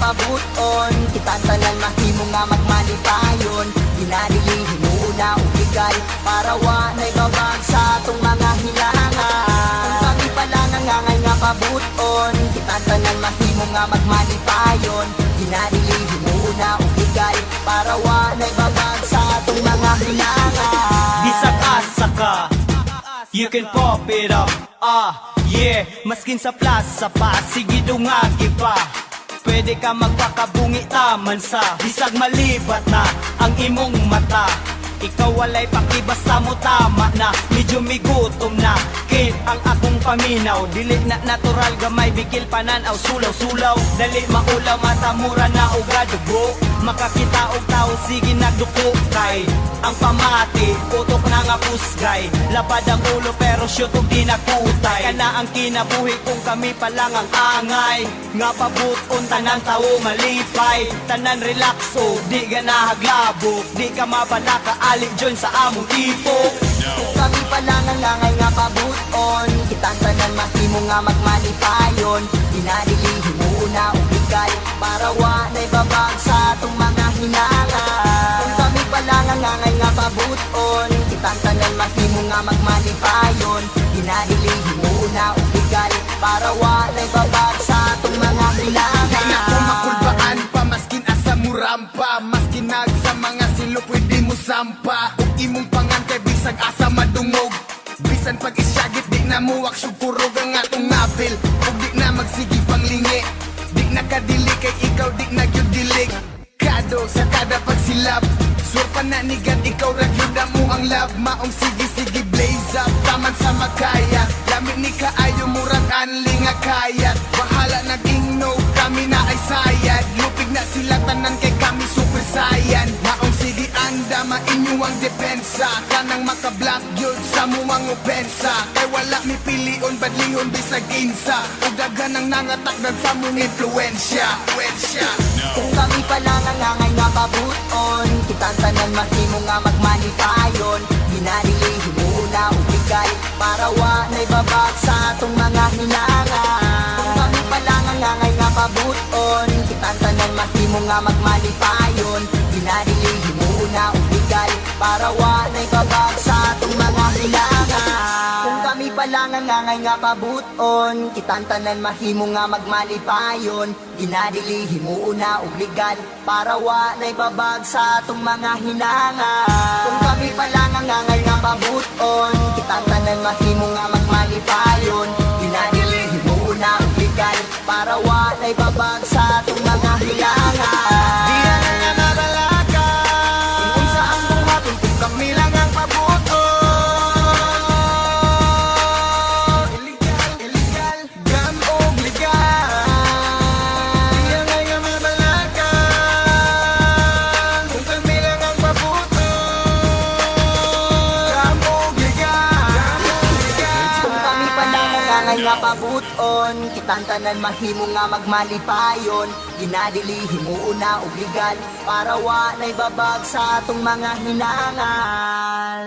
pabuton, kitang tanan mahimo nga magmalipayon. Ginadilihin mo una ubigay, para wanay babag sa atong mga hilangan. Kung kami pala nangangay nga pabuton, kitang tanan mahimo nga magmalipayon. Ginadilihin mo una ubigay, para wanay babag sa atong mga hilangan. Gisag-asa ka, you can pop it up, yeah. Maskin sa plaza pa, sige dungagi pa. Pwede ka magpakabungi taman sa bisag malibat na ang imong mata. Ikaw walay pakibasta mo tama na, medyo migutom na kit ang akong paminaw. Dili na natural gamay bigil pananaw, sulaw-sulaw. Dali maulaw mata mura na uga dugo. Makakita og tao sige nagduko kay ang pamati, utok na nga pusgay. Lapad ang ulo pero shoot og di nakutay. Kana ang kinabuhi kung kami pa lang ang angay. Nga pabuton tanan tao malipay. Tanan relax o di ganahaglabok. Di ka mabalaka ali join sa among ipok. Kung kami pa lang ang langay nga pabuton, kitang tanan mahimo nga magmalipayon. Ginadilihin mo una ubigay, para wanay babag sa atong mga hinangan. Kung kami pa lang ang langay nga pabuton, kitang tanan mahimo nga magmalipayon. Ginadilihin mo una ubigay, para wanay babag sa atong mga hinangan. Kaya kung makulbaan pa, maskin asa mo rampa, maskin sa mga silo pwede mo sampa. Ug imong pangantay bisag asa madungog, bisan pag isyagit di na muwak syukurog ang atong napil. Ug di na magsigi panglingi, di na kadili kay ikaw di na gyud dilig. Kado sa kada pagsilap, surpa na nigan ikaw ragyuda mo ang love. Maong sige blaze up, taman sa makaya. Lamig ni kaayo murag anli nga kayat. Bahala naging no, kami na ay sayad. Lupig na sila tanan kay kami super saiyan. Maong sige anda, mainyo ang depensa. Kanang makablock yun sa muwang opensa. Kay wala mi pilion, badlihon bisag insa. Ug daghan ang nangatakdan sa mong influensya. Kung kami pa lang ang angay nga pabuton, kitang tanan mahimo nga magmalipayon. Ginadilihin mo una ubigay, para wanay babag sa atong mga hinangan. Kung kami pa lang ang angay nga pabuton, kitang tanan mahimo nga magmalipayon. Ginadilihin mo una ubigay, para wanay babag sa atong mga hilangan. Kung kami pa lang ang angay nga pabuton, kitang tanan mahimo nga magmalipayon. Ginadilihin mo una ubigay, para wanay babag sa atong mga hinangan. Kung kami pa lang ang angay nga pabuton, kitang tanan mahimo nga magmalipayon. Ginadilihin mo una ubigay, para wanay babag sa atong mga hilangan. Di na nga nabalaka, kung unsa ang buhaton, kung kami lang ang pabuton. Illegal, gam og legal. Di na nga nabalaka, kung kami lang ang pabuton. Gam og legal. Kung kami pa lang ang angay nga pabuton, kitang tanan mahimo nga magmalipayon. Ginadilihin mo una ubigay, para wanay babag sa atong mga hinangan.